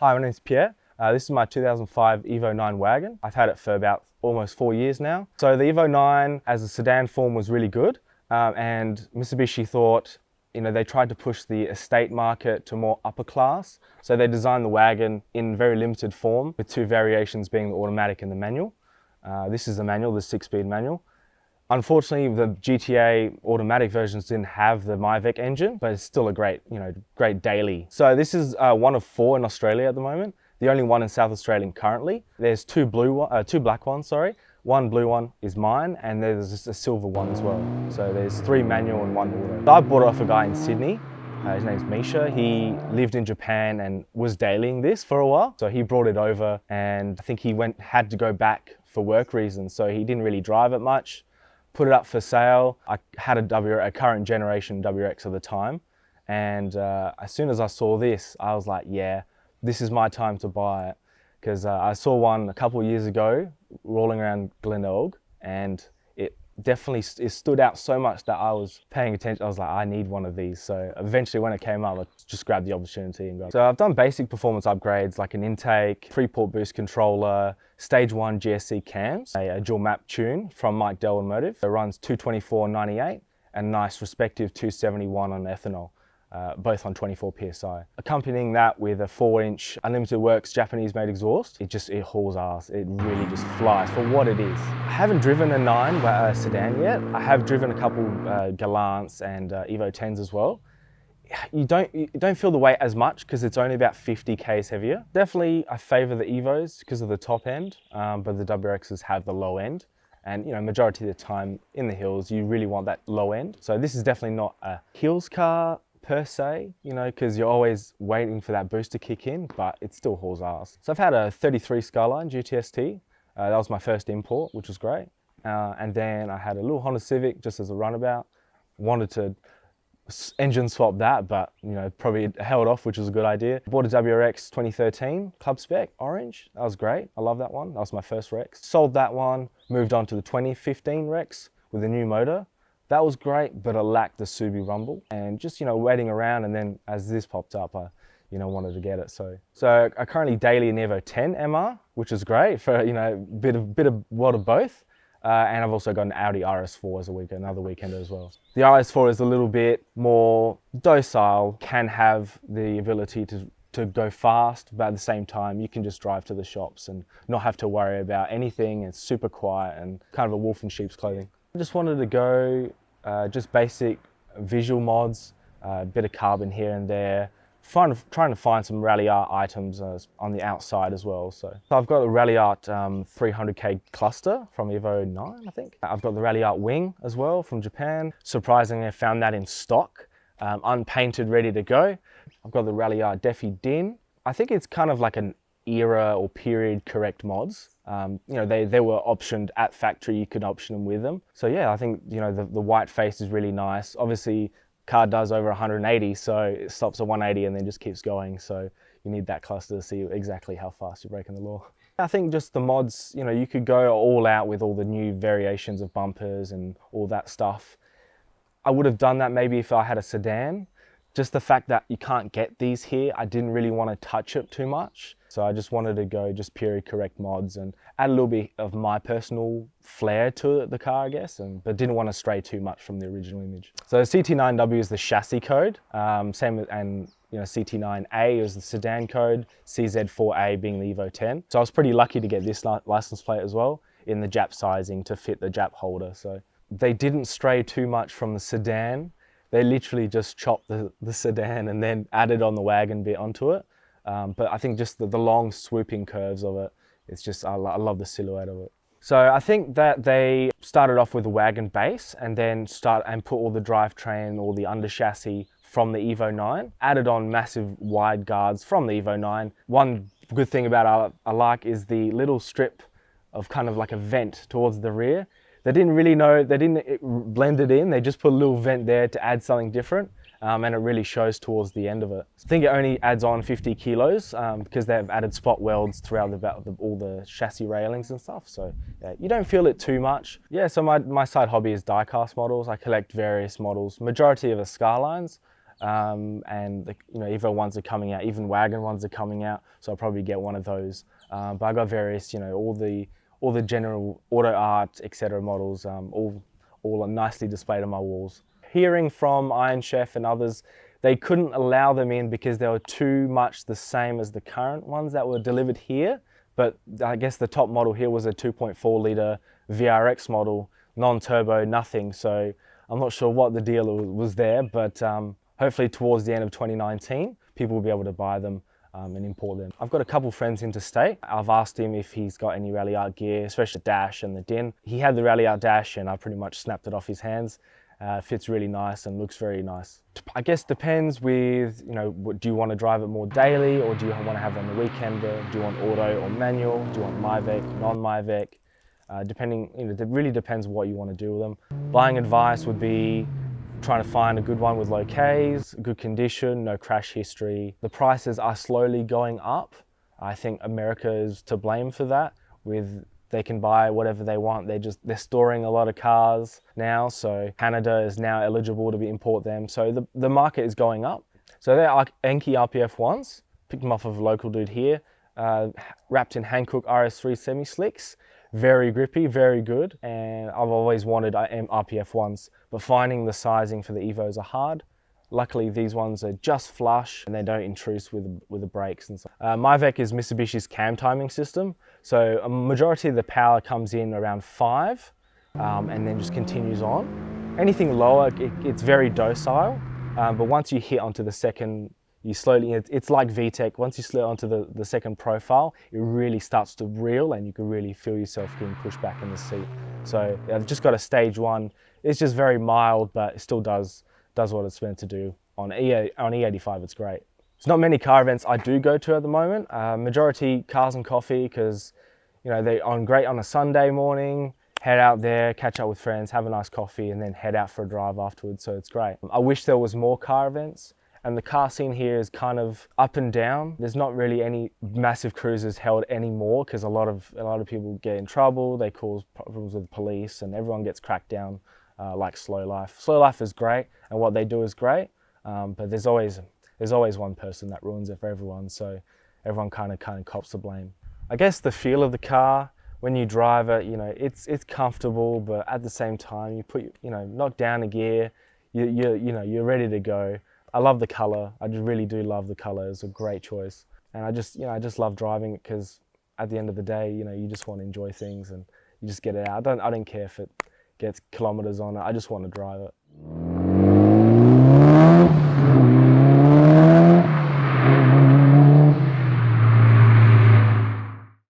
Hi, my name is Pierre. This is my 2005 Evo 9 Wagon. I've had it for about almost 4 years now. So the Evo 9 as a sedan form was really good, and Mitsubishi thought, they tried to push the estate market to more upper class. So they designed the wagon in very limited form, with two variations being the automatic and the manual. This is the manual, the 6-speed manual. Unfortunately, the GTA automatic versions didn't have the MyVec engine, but it's still a great daily. So this is one of 4 in Australia at the moment. The only one in South Australia currently. There's two black ones, sorry. One blue one is mine, and there's just a silver one as well. So there's 3 manual and 1 auto. So I bought it off a guy in Sydney. His name's Misha. He lived in Japan and was dailying this for a while. So he brought it over, and I think he had to go back for work reasons. So he didn't really drive it much. Put it up for sale. I had a current generation WRX at the time, and as soon as I saw this, I was like, yeah, this is my time to buy it, because I saw one a couple of years ago rolling around Glenelg, and it definitely stood out so much that I was paying attention. I was like, I need one of these. So eventually when it came up, I just grabbed the opportunity and got it. So I've done basic performance upgrades like an intake, 3-port boost controller, Stage 1 GSC cams, a dual map tune from Mike Dell Automotive. It runs 224/98 and nice respective 271 on ethanol, both on 24 PSI. Accompanying that with a 4-inch Unlimited Works Japanese made exhaust, it hauls ass. It really just flies for what it is. I haven't driven a 9 sedan yet. I have driven a couple Gallants and Evo 10s as well. You don't feel the weight as much because it's only about 50 k's heavier. Definitely I favour the Evos because of the top end, but the WRXs have the low end. And majority of the time in the hills, you really want that low end. So this is definitely not a hills car per se, because you're always waiting for that boost to kick in, but it still hauls ass. So I've had a 33 Skyline GTST. That was my first import, which was great. And then I had a little Honda Civic just as a runabout. Wanted to engine swap that, but probably held off, which was a good idea. Bought a WRX 2013 Club Spec Orange. That was great. I love that one. That was my first Rex. Sold that one, moved on to the 2015 Rex with a new motor. That was great, but it lacked the Subi rumble. And just waiting around, and then as this popped up, I wanted to get it. So I currently daily an Evo 10 MR, which is great for bit of what of both. And I've also got an Audi RS4 as another weekender as well. The RS4 is a little bit more docile, can have the ability to go fast, but at the same time, you can just drive to the shops and not have to worry about anything. It's super quiet and kind of a wolf in sheep's clothing. I just wanted to go just basic visual mods, a bit of carbon here and there, trying to find some ralliart items on the outside as well. So I've got a ralliart 300k cluster from Evo 9, I think. I've got the ralliart wing as well from Japan. Surprisingly, I found that in stock, unpainted, ready to go. I've got the ralliart Defi Din. I think it's kind of like an era or period correct mods. They were optioned at factory. You could option them with them. So yeah, I think the white face is really nice. Obviously, car does over 180, so it stops at 180 and then just keeps going. So you need that cluster to see exactly how fast you're breaking the law. I think just the mods, you could go all out with all the new variations of bumpers and all that stuff. I would have done that maybe if I had a sedan. Just the fact that you can't get these here, I didn't really want to touch it too much. So I just wanted to go just period correct mods and add a little bit of my personal flair to the car, I guess, but didn't want to stray too much from the original image. So CT9W is the chassis code, and CT9A is the sedan code, CZ4A being the Evo 10. So I was pretty lucky to get this license plate as well in the Jap sizing to fit the Jap holder. So they didn't stray too much from the sedan. They literally just chopped the sedan and then added on the wagon bit onto it. But I think just the long swooping curves of it, it's just, I love the silhouette of it. So I think that they started off with a wagon base and then put all the drivetrain, all the under chassis from the Evo 9, added on massive wide guards from the Evo 9. One good thing about I like is the little strip of kind of like a vent towards the rear. They didn't really know, they didn't blend it in, they just put a little vent there to add something different, and it really shows towards the end of it. I think it only adds on 50 kilos because they've added spot welds throughout all the chassis railings and stuff, so yeah, you don't feel it too much. Yeah, so my side hobby is die-cast models. I collect various models, majority of the Skylines, and the, Evo ones are coming out, even Wagon ones are coming out, so I'll probably get one of those. But I got various, all the general auto art, etc. models, all are nicely displayed on my walls. Hearing from Iron Chef and others, they couldn't allow them in because they were too much the same as the current ones that were delivered here. But I guess the top model here was a 2.4 litre VRX model, non-turbo, nothing. So I'm not sure what the deal was there, but hopefully towards the end of 2019, people will be able to buy them and import them. I've got a couple friends interstate. I've asked him if he's got any ralliart gear, especially the dash and the din. He had the ralliart dash and I pretty much snapped it off his hands. Fits really nice and looks very nice. I guess depends with, do you want to drive it more daily, or do you want to have it on the weekend? Do you want auto or manual? Do you want MyVec, non-MyVec? Depending, it really depends what you want to do with them. Buying advice would be trying to find a good one with low Ks, good condition, no crash history. The prices are slowly going up. I think America is to blame for that. They can buy whatever they want. They're storing a lot of cars now, so Canada is now eligible to import them. So the market is going up. So they're Enki RPF ones. Picked them off of a local dude here. Wrapped in Hankook RS3 semi-slicks. Very grippy, very good. And I've always wanted RPF ones, but finding the sizing for the Evos are hard. Luckily, these ones are just flush and they don't intrude with the brakes and stuff. MyVec is Mitsubishi's cam timing system. So a majority of the power comes in around 5 and then just continues on. Anything lower, it's very docile. But once you hit onto the second, you slowly, it's like VTEC. Once you slid onto the second profile, it really starts to reel and you can really feel yourself getting pushed back in the seat. So I've just got a stage 1. It's just very mild, but it still does what it's meant to do. On E85, it's great. There's not many car events I do go to at the moment. Majority cars and coffee, because they're great on a Sunday morning. Head out there, catch up with friends, have a nice coffee, and then head out for a drive afterwards. So it's great. I wish there was more car events. And the car scene here is kind of up and down. There's not really any massive cruisers held anymore because a lot of people get in trouble. They cause problems with the police, and everyone gets cracked down. Like Slow Life. Slow Life is great, and what they do is great, but there's always one person that ruins it for everyone, so everyone kind of cops the blame. I guess the feel of the car when you drive it, it's comfortable, but at the same time you put knock down a gear, you're ready to go. I love the color. I just really do love the color. It's a great choice, and I just love driving it because at the end of the day, you just want to enjoy things and you just get it out. I don't care if it gets kilometers on it. I just want to drive it.